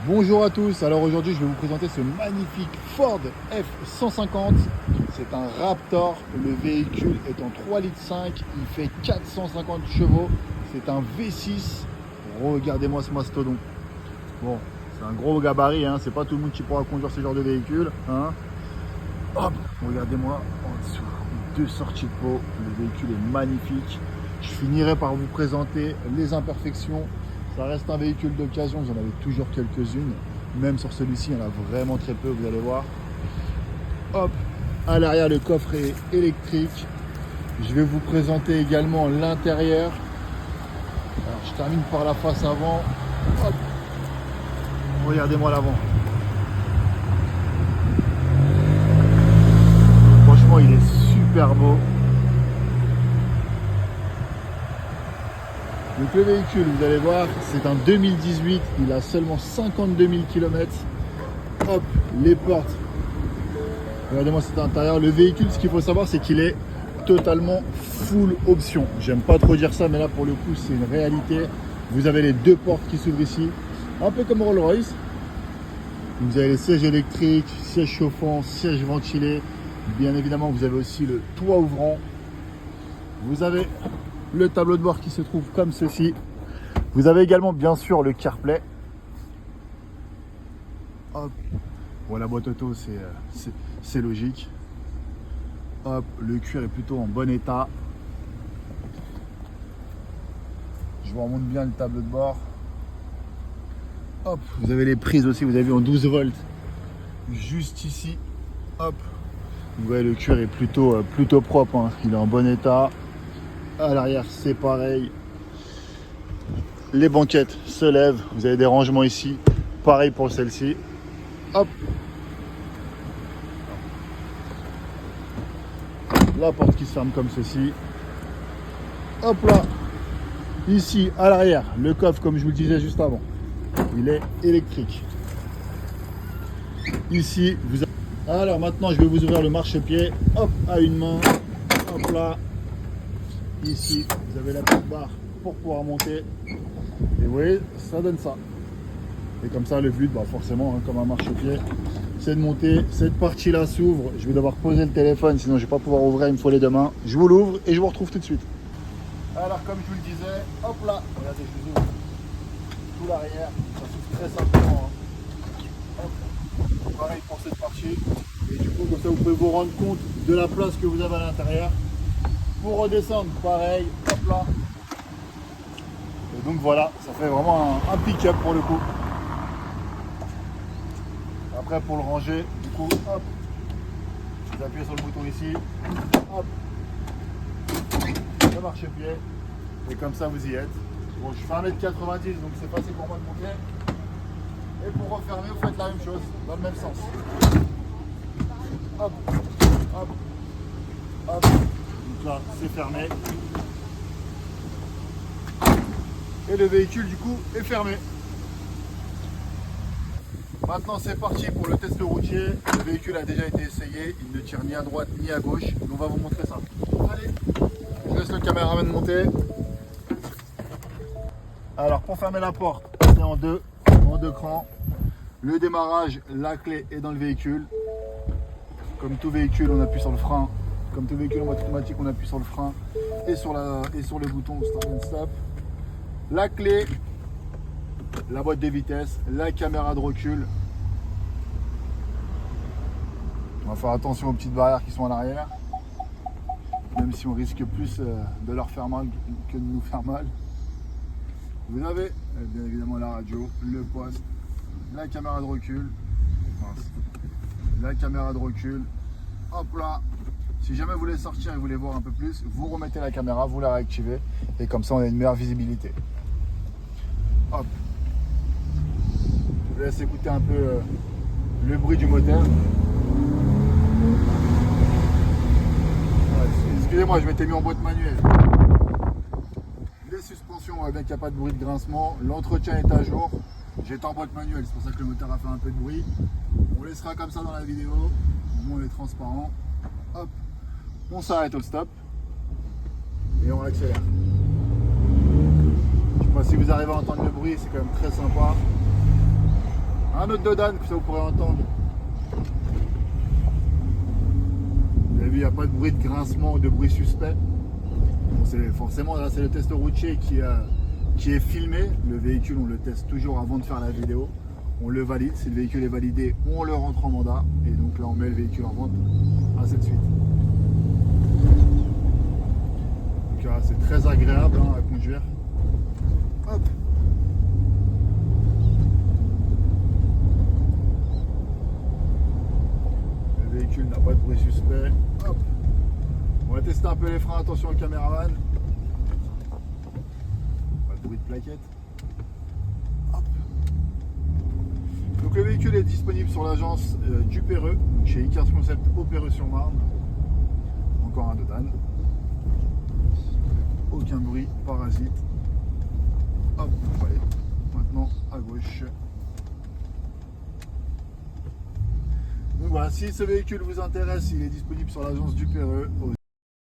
Bonjour à tous, alors aujourd'hui je vais vous présenter ce magnifique Ford F-150. C'est un Raptor, le véhicule est en 3,5 litres, il fait 450 chevaux, c'est un V6. Regardez-moi ce mastodon. Bon, c'est un gros gabarit, hein. C'est pas tout le monde qui pourra conduire ce genre de véhicule. Hein. Hop, regardez-moi en dessous, deux sorties de peau, le véhicule est magnifique. Je finirai par vous présenter les imperfections. Ça reste un véhicule d'occasion, vous en avez toujours quelques-unes. Même sur celui-ci, il y en a vraiment très peu, vous allez voir. Hop, à l'arrière, le coffre est électrique. Je vais vous présenter également l'intérieur. Alors, je termine par la face avant. Hop, regardez-moi l'avant. Franchement, il est super beau. Donc le véhicule, vous allez voir, c'est un 2018, il a seulement 52 000 km. Hop, les portes. Regardez-moi cet intérieur. Le véhicule, ce qu'il faut savoir, c'est qu'il est totalement full option. J'aime pas trop dire ça, mais là pour le coup, c'est une réalité. Vous avez les deux portes qui s'ouvrent ici, un peu comme Rolls-Royce. Vous avez les sièges électriques, sièges chauffants, sièges ventilés. Bien évidemment, vous avez aussi le toit ouvrant. Vous avez le tableau de bord qui se trouve comme ceci. Vous avez également bien sûr le CarPlay. Hop. Bon, la boîte auto c'est logique. Hop, le cuir est plutôt en bon état. Je vous remonte bien le tableau de bord. Hop, vous avez les prises aussi, vous avez vu en 12 volts. Juste ici. Hop. Vous voyez, le cuir est plutôt propre, hein. Il est en bon état. À l'arrière, c'est pareil. Les banquettes se lèvent. Vous avez des rangements ici. Pareil pour celle-ci. Hop. La porte qui se ferme comme ceci. Hop là. Ici, à l'arrière, le coffre, comme je vous le disais juste avant, il est électrique. Ici, vous avez... Alors maintenant, je vais vous ouvrir le marchepied. Hop, à une main. Hop là. Ici, vous avez la petite barre pour pouvoir monter. Et vous voyez, ça donne ça. Et comme ça, le but, bah forcément, hein, comme un marchepied, c'est de monter. Cette partie-là s'ouvre. Je vais devoir poser le téléphone, sinon je ne vais pas pouvoir ouvrir, il me faut les deux mains. Je vous l'ouvre et je vous retrouve tout de suite. Alors, comme je vous le disais, hop là, regardez, je vous ouvre tout l'arrière. Ça s'ouvre très simplement. Hein. Hop. Pareil pour cette partie. Et du coup, comme ça, vous pouvez vous rendre compte de la place que vous avez à l'intérieur. Pour redescendre, pareil, hop là. Et donc voilà, ça fait vraiment un pick-up pour le coup. Après pour le ranger, du coup, hop, vous appuyez sur le bouton ici, hop, le marchepied, et comme ça vous y êtes. Bon, je fais 1,90 m, donc c'est facile pour moi de monter. Et pour refermer, vous faites la même chose, dans le même sens. Hop, hop, hop. Donc là, c'est fermé. Et le véhicule, du coup, est fermé. Maintenant, c'est parti pour le test routier. Le véhicule a déjà été essayé. Il ne tire ni à droite ni à gauche. On va vous montrer ça. Allez, je laisse le caméraman monter. Alors, pour fermer la porte, c'est en deux crans. Le démarrage, la clé est dans le véhicule. Comme tout véhicule, on appuie sur le frein. Comme tout véhicule en mode automatique, on appuie sur le frein et sur le bouton start and stop. La clé, la boîte de vitesse, la caméra de recul. On va faire attention aux petites barrières qui sont à l'arrière, même si on risque plus de leur faire mal que de nous faire mal. Vous avez bien évidemment la radio, le poste, la caméra de recul, la caméra de recul. Hop là. Si jamais vous voulez sortir et vous voulez voir un peu plus, vous remettez la caméra, vous la réactivez et comme ça on a une meilleure visibilité. Hop. Je vous laisse écouter un peu le bruit du moteur. Excusez-moi, je m'étais mis en boîte manuelle. Les suspensions, on voit bien qu'il n'y a pas de bruit de grincement. L'entretien est à jour. J'étais en boîte manuelle, c'est pour ça que le moteur a fait un peu de bruit. On laissera comme ça dans la vidéo. Au moins on est transparent. Hop. On s'arrête au stop et on accélère. Je sais pas si vous arrivez à entendre le bruit, c'est quand même très sympa. Un autre Dodan, que ça vous pourrez entendre. Vous avez vu, il n'y a pas de bruit de grincement ou de bruit suspect. Bon, forcément, là, c'est le test routier qui est filmé. Le véhicule, on le teste toujours avant de faire la vidéo. On le valide. Si le véhicule est validé, on le rentre en mandat. Et donc là, on met le véhicule en vente. Ainsi de suite. Donc c'est très agréable à conduire. Hop. Le véhicule n'a pas de bruit suspect. Hop. On va tester un peu les freins. Attention au caméraman. Pas de bruit de plaquette. Hop. Donc le véhicule est disponible sur l'agence du Perreux, chez Icars Concept au Perreux-sur-Marne. Encore un Dodan. Aucun bruit, parasite. Hop, on va aller maintenant à gauche. Donc voilà, si ce véhicule vous intéresse, il est disponible sur l'agence du Perreux.